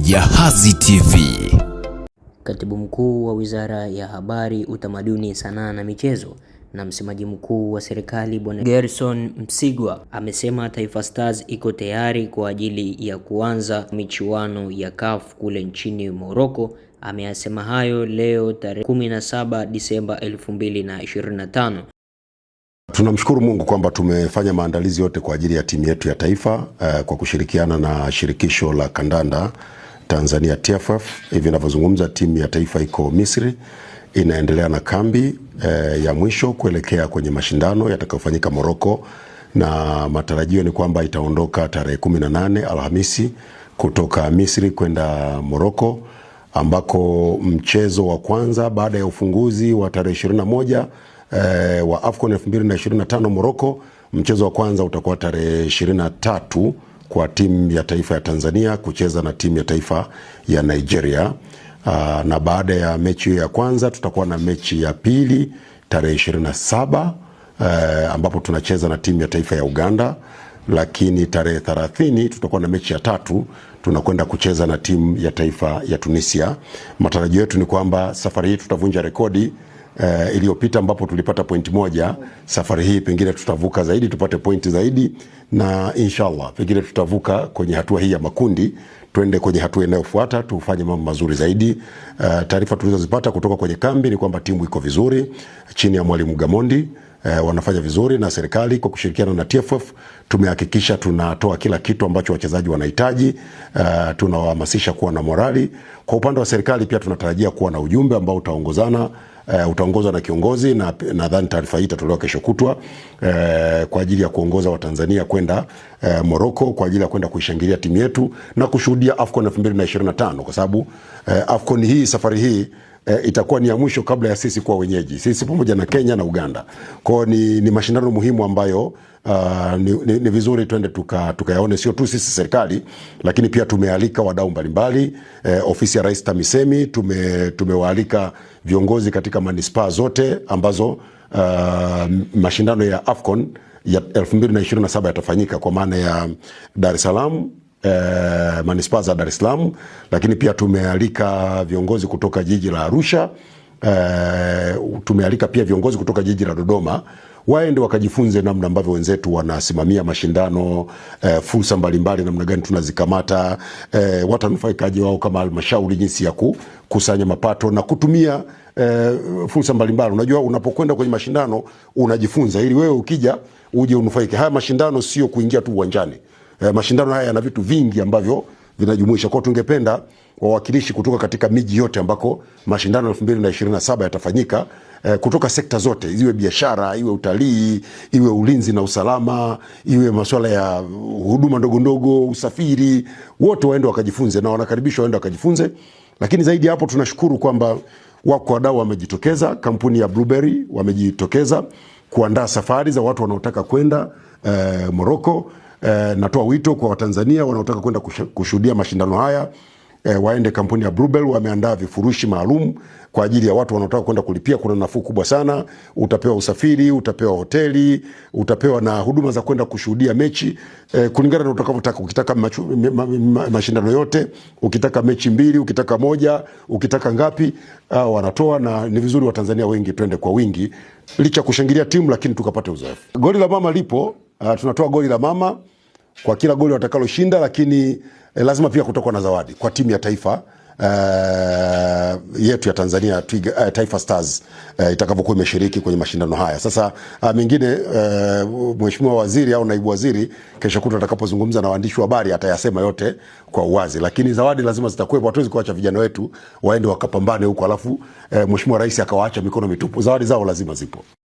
Jahazi TV. Katibu Mkuu wa Wizara ya Habari, Utamaduni, Sanaa na Michezo na msemaji mkuu wa serikali Bwana Gerson Msigwa amesema Taifa Stars iko tayari kwa ajili ya kuanza michuano ya CAF kule nchini Morocco. Ameyasema hayo leo tarehe 17 Disemba 2025. Tunamshukuru Mungu kwamba tumefanya maandalizi yote kwa ajili ya timu yetu ya taifa kwa kushirikiana na shirikisho la kandanda Tanzania TFF. Hivi ninavyozungumza timu ya taifa iko Misri, inaendelea na kambi ya mwisho kuelekea kwenye mashindano yatakayofanyika Morocco, na matarajio ni kwamba itaondoka tarehe 18 Alhamisi kutoka Misri kwenda Morocco, ambako mchezo wa kwanza baada ya ufunguzi wa tarehe 21 wa AFCON 2025 Morocco, mchezo wa kwanza utakuwa tarehe 23 kwa timu ya taifa ya Tanzania kucheza na timu ya taifa ya Nigeria. Na baada ya mechi ya kwanza tutakuwa na mechi ya pili tarehe 27 ambapo tunacheza na timu ya taifa ya Uganda, lakini tarehe 30 tutakuwa na mechi ya tatu, tunakwenda kucheza na timu ya taifa ya Tunisia. Matarajio yetu ni kwamba safari hii tutavunja rekodi iliyopita ambapo tulipata pointi moja. Safari hii pengine tutavuka zaidi, tupate pointi zaidi, na inshallah pengine tutavuka kwenye hatua hii ya makundi, twende kwenye hatua inayofuata, tufanye mambo mazuri zaidi. Taarifa tulizozipata kutoka kwenye kambi ni kwamba timu iko vizuri chini ya Mwalimu Gamondi. Wanafanya vizuri, na serikali kwa kushirikiana na TFF tumehakikisha tunatoa kila kitu ambacho wachezaji wanahitaji. Tunawahamasisha kuwa na morali. Kwa upande wa serikali pia tunatarajia kuwa na ujumbe ambao utaongozwa na kiongozi, na nadhani taarifa hii itatolewa kesho kutwa kwa ajili ya kuongoza Watanzania kwenda Morocco kwa ajili ya kwenda kuishangilia timu yetu na kushuhudia AFCON 2025, kwa sababu AFCON hii safari hii itakuwa ni ya mwisho kabla ya sisi kuwa wenyeji, sisi pamoja na Kenya na Uganda. Kwa ni mashindano muhimu ambayo ni vizuri twende tukayaone, sio tu sisi serikali, lakini pia tumealika wadau mbalimbali. Ofisi ya Rais TAMISEMI tumewaalika viongozi katika manispaa zote ambazo mashindano ya AFCON ya 2027 yatafanyika, kwa maana ya Dar es Salaam, manispaa za Dar es Salaam, lakini pia tumealika viongozi kutoka jiji la Arusha, tumealika pia viongozi kutoka jiji la Dodoma, waende wakajifunze namna ambavyo wenzetu wanasimamia mashindano, fursa mbalimbali namna gani tunazikamata, watanufaikaji wao kama halmashauri, jinsi ya kukusanya mapato na kutumia fursa mbalimbali. Unajua, unapokwenda kwenye mashindano unajifunza ili wewe ukija uje unufaike. Haya mashindano sio kuingia tu uwanjani. Mashindano haya yana vitu vingi ambavyo vinajumuisha. Kwa tungependa wawakilishi kutoka katika miji yote ambako mashindano 2027 yatafanyika, kutoka sekta zote, iwe biashara, iwe utalii, iwe ulinzi na usalama, iwe masuala ya huduma ndogo ndogo, usafiri, wote waende wakajifunze, na wanakaribishwa waende wakajifunze. Lakini zaidi hapo tunashukuru kwamba wako wadau wamejitokeza, kampuni ya Blueberry wamejitokeza kuandaa safari za watu wanaotaka kwenda Morocco. Natoa wito kwa Watanzania wanaotaka kwenda kushuhudia mashindano haya, waende kampuni ya Blueberry. Wameandaa vifurushi maalum kwa ajili ya watu wanaotaka kwenda kulipia. Kuna nafuu kubwa sana, utapewa usafiri, utapewa hoteli, utapewa na huduma za kwenda kushuhudia mechi kulingana na utakavyotaka. Ukitaka mashindano yote, ukitaka mechi mbili, ukitaka moja, ukitaka ngapi, wanatoa. Na ni vizuri Watanzania wengi twende kwa wingi, licha kushangilia timu lakini tukapate uzoefu. Goli la mama lipo, tunatoa goli la mama kwa kila goli watakaloshinda, lakini lazima pia kutoka na zawadi kwa timu ya taifa yetu ya Tanzania, Taifa Stars, itakapokuwa imeshiriki kwenye mashindano haya. Sasa mengine Mheshimiwa Waziri au Naibu Waziri kesho kutwa atakapozungumza na waandishi wa habari atayasema yote kwa uwazi, lakini zawadi lazima zitakuwepo. Hatuwezi kuacha vijana wetu waende wakapambane huko alafu Mheshimiwa Rais akawaacha mikono mitupu. Zawadi zao lazima zipo.